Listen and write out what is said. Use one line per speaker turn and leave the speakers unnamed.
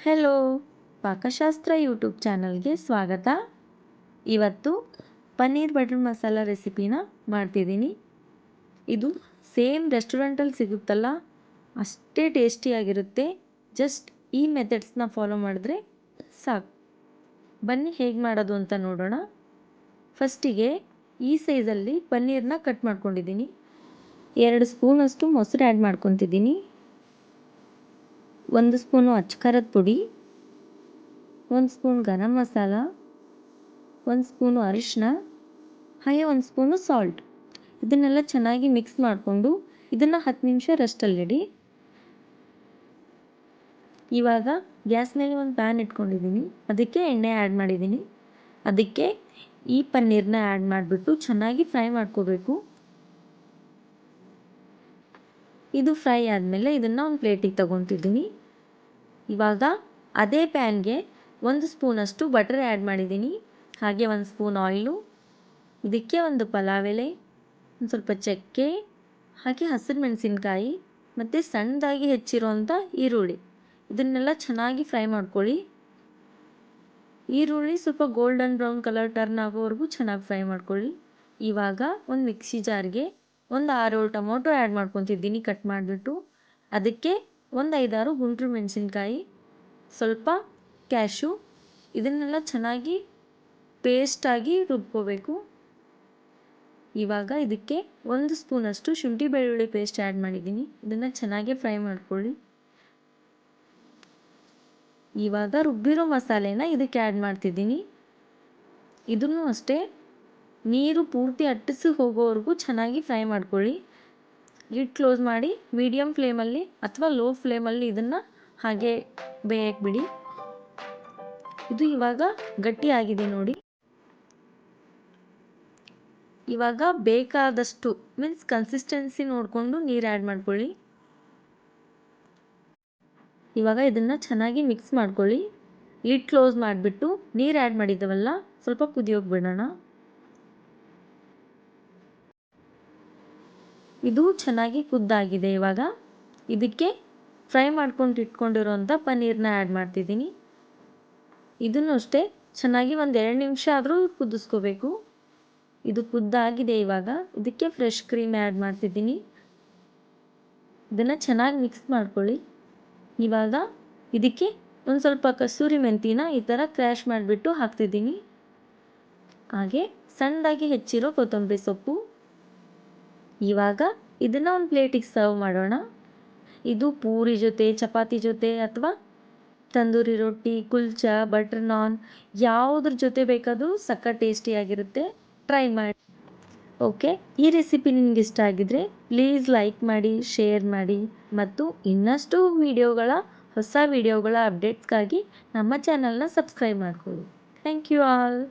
Hello, ಪಾಕಶಾಸ್ತ್ರ YouTube ಚಾನಲ್ಗೆ ಸ್ವಾಗತ. ಇವತ್ತು ಪನ್ನೀರ್ ಬಟರ್ ಮಸಾಲ ರೆಸಿಪಿನ ಮಾಡ್ತಿದ್ದೀನಿ. ಇದು ಸೇಮ್ ರೆಸ್ಟೋರೆಂಟಲ್ಲಿ ಸಿಗುತ್ತಲ್ಲ ಅಷ್ಟೇ ಟೇಸ್ಟಿಯಾಗಿರುತ್ತೆ. ಜಸ್ಟ್ ಈ ಮೆಥಡ್ಸ್ನ ಫಾಲೋ ಮಾಡಿದ್ರೆ ಸಾಕು. ಬನ್ನಿ ಹೇಗೆ ಮಾಡೋದು ಅಂತ ನೋಡೋಣ. ಫಸ್ಟಿಗೆ ಈ ಸೈಜಲ್ಲಿ ಪನ್ನೀರನ್ನ ಕಟ್ ಮಾಡ್ಕೊಂಡಿದ್ದೀನಿ. 2 ಸ್ಪೂನಷ್ಟು ಮೊಸರು ಆ್ಯಡ್ ಮಾಡ್ಕೊತಿದ್ದೀನಿ. 1 ಸ್ಪೂನು ಅಚ್ಚ ಪುಡಿ, 1 ಸ್ಪೂನ್ ಗರಂ ಮಸಾಲ, 1 ಸ್ಪೂನು ಅರಿಶಿನ, ಹಾಗೆ 1 ಸ್ಪೂನು ಸಾಲ್ಟ್. ಇದನ್ನೆಲ್ಲ ಚೆನ್ನಾಗಿ ಮಿಕ್ಸ್ ಮಾಡಿಕೊಂಡು ಇದನ್ನು 10 ನಿಮಿಷ ರೆಸ್ಟಲ್ಲಿಡಿ. ಇವಾಗ ಗ್ಯಾಸ್ ಮೇಲೆ ಒಂದು ಪ್ಯಾನ್ ಇಟ್ಕೊಂಡಿದ್ದೀನಿ. ಅದಕ್ಕೆ ಎಣ್ಣೆ ಆ್ಯಡ್ ಮಾಡಿದ್ದೀನಿ. ಅದಕ್ಕೆ ಈ ಪನ್ನೀರನ್ನ ಆ್ಯಡ್ ಮಾಡಿಬಿಟ್ಟು ಚೆನ್ನಾಗಿ ಫ್ರೈ ಮಾಡ್ಕೋಬೇಕು. ಇದು ಫ್ರೈ ಆದಮೇಲೆ ಇದನ್ನು ಒಂದು ಪ್ಲೇಟಿಗೆ ತಗೊತಿದ್ದೀನಿ. ಇವಾಗ ಅದೇ ಪ್ಯಾನ್ಗೆ 1 ಸ್ಪೂನಷ್ಟು ಬಟರ್ ಆ್ಯಡ್ ಮಾಡಿದ್ದೀನಿ. ಹಾಗೆ 1 ಸ್ಪೂನ್ ಆಯಿಲು, ಇದಕ್ಕೆ ಒಂದು ಪಲಾವ್ ಎಲೆ, ಒಂದು ಸ್ವಲ್ಪ ಚಕ್ಕೆ, ಹಾಗೆ ಹಸಿರು ಮೆಣಸಿನ್ಕಾಯಿ ಮತ್ತು ಸಣ್ಣದಾಗಿ ಹೆಚ್ಚಿರುವಂಥ ಈರುಳ್ಳಿ. ಇದನ್ನೆಲ್ಲ ಚೆನ್ನಾಗಿ ಫ್ರೈ ಮಾಡ್ಕೊಳ್ಳಿ. ಈರುಳ್ಳಿ ಸ್ವಲ್ಪ ಗೋಲ್ಡನ್ ಬ್ರೌನ್ ಕಲರ್ ಟರ್ನ್ ಆಗೋವರೆಗೂ ಚೆನ್ನಾಗಿ ಫ್ರೈ ಮಾಡ್ಕೊಳ್ಳಿ. ಇವಾಗ ಒಂದು ಮಿಕ್ಸಿ ಜಾರ್ಗೆ ಒಂದು 6-7 ಟೊಮೊಟೊ ಆ್ಯಡ್ ಮಾಡ್ಕೊತಿದ್ದೀನಿ ಕಟ್ ಮಾಡಿಬಿಟ್ಟು. ಅದಕ್ಕೆ ಒಂದು 5-6 ಗುಂಟೂರು ಮೆಣಸಿನ್ಕಾಯಿ, ಸ್ವಲ್ಪ ಕ್ಯಾಶು, ಇದನ್ನೆಲ್ಲ ಚೆನ್ನಾಗಿ ಪೇಸ್ಟಾಗಿ ರುಬ್ಕೋಬೇಕು. ಇವಾಗ ಇದಕ್ಕೆ 1 ಸ್ಪೂನಷ್ಟು ಶುಂಠಿ ಬೆಳ್ಳುಳ್ಳಿ ಪೇಸ್ಟ್ ಆ್ಯಡ್ ಮಾಡಿದ್ದೀನಿ. ಇದನ್ನು ಚೆನ್ನಾಗಿ ಫ್ರೈ ಮಾಡ್ಕೊಳ್ಳಿ. ಇವಾಗ ರುಬ್ಬಿರೋ ಮಸಾಲೆನ ಇದಕ್ಕೆ ಆ್ಯಡ್ ಮಾಡ್ತಿದ್ದೀನಿ. ಇದನ್ನು ಅಷ್ಟೇ ನೀರು ಪೂರ್ತಿ ಅಟ್ಟಿಸಿ ಹೋಗೋವರೆಗೂ ಚೆನ್ನಾಗಿ ಫ್ರೈ ಮಾಡ್ಕೊಳ್ಳಿ. ಲಿಡ್ ಕ್ಲೋಸ್ ಮಾಡಿ ಮೀಡಿಯಮ್ ಫ್ಲೇಮಲ್ಲಿ ಅಥವಾ ಲೋ ಫ್ಲೇಮಲ್ಲಿ ಇದನ್ನು ಹಾಗೆ ಬೇಯಕ್ಕೆ ಬಿಡಿ. ಇದು ಇವಾಗ ಗಟ್ಟಿಯಾಗಿದೆ ನೋಡಿ. ಇವಾಗ ಬೇಕಾದಷ್ಟು ಮೀನ್ಸ್ ಕನ್ಸಿಸ್ಟೆನ್ಸಿ ನೋಡಿಕೊಂಡು ನೀರು ಆ್ಯಡ್ ಮಾಡ್ಕೊಳ್ಳಿ. ಇವಾಗ ಇದನ್ನು ಚೆನ್ನಾಗಿ ಮಿಕ್ಸ್ ಮಾಡ್ಕೊಳ್ಳಿ. ಲಿಡ್ ಕ್ಲೋಸ್ ಮಾಡಿಬಿಟ್ಟು ನೀರು ಆ್ಯಡ್ ಮಾಡಿದ್ದೀವಲ್ಲ ಸ್ವಲ್ಪ ಕುದಿಯೋಕೆ ಬಿಡೋಣ. ಇದು ಚೆನ್ನಾಗಿ ಕುದ್ದಾಗಿದೆ. ಇವಾಗ ಇದಕ್ಕೆ ಫ್ರೈ ಮಾಡ್ಕೊಂಡು ಇಟ್ಕೊಂಡಿರೋಂಥ ಪನ್ನೀರನ್ನ ಆ್ಯಡ್ ಮಾಡ್ತಿದ್ದೀನಿ. ಇದನ್ನು ಅಷ್ಟೇ ಚೆನ್ನಾಗಿ ಒಂದು 2 ನಿಮಿಷ ಆದರೂ ಕುದಿಸ್ಕೋಬೇಕು. ಇದು ಕುದ್ದಾಗಿದೆ. ಇವಾಗ ಇದಕ್ಕೆ ಫ್ರೆಶ್ ಕ್ರೀಮ್ ಆ್ಯಡ್ ಮಾಡ್ತಿದ್ದೀನಿ. ಇದನ್ನು ಚೆನ್ನಾಗಿ ಮಿಕ್ಸ್ ಮಾಡ್ಕೊಳ್ಳಿ. ಇವಾಗ ಇದಕ್ಕೆ ಒಂದು ಸ್ವಲ್ಪ ಕಸೂರಿ ಮೆಂತಿನ ಈ ಥರ ಕ್ರ್ಯಾಶ್ ಮಾಡಿಬಿಟ್ಟು ಹಾಕ್ತಿದ್ದೀನಿ. ಹಾಗೆ ಸಣ್ಣದಾಗಿ ಹೆಚ್ಚಿರೋ ಕೊತ್ತಂಬರಿ ಸೊಪ್ಪು. ಇವಾಗ ಇದನ್ನು ಒಂದು ಪ್ಲೇಟಿಗೆ ಸರ್ವ್ ಮಾಡೋಣ. ಇದು ಪೂರಿ ಜೊತೆ, ಚಪಾತಿ ಜೊತೆ ಅಥವಾ ತಂದೂರಿ ರೊಟ್ಟಿ, ಕುಲ್ಚಾ, ಬಟರ್ ನಾನ್ ಯಾವುದ್ರ ಜೊತೆ ಬೇಕಾದರೂ ಸಕ್ಕ ಟೇಸ್ಟಿಯಾಗಿರುತ್ತೆ. ಟ್ರೈ ಮಾಡಿ. ಓಕೆ, ಈ ರೆಸಿಪಿ ನಿಮ್ಗೆ ಇಷ್ಟ ಆಗಿದ್ರೆ ಪ್ಲೀಸ್ ಲೈಕ್ ಮಾಡಿ, ಶೇರ್ ಮಾಡಿ ಮತ್ತು ಇನ್ನಷ್ಟು ಹೊಸ ವಿಡಿಯೋಗಳ ಅಪ್ಡೇಟ್ಸ್ಗಾಗಿ ನಮ್ಮ ಚಾನಲ್ನ ಸಬ್ಸ್ಕ್ರೈಬ್ ಮಾಡ್ಕೊಳ್ಳಿ. Thank you all.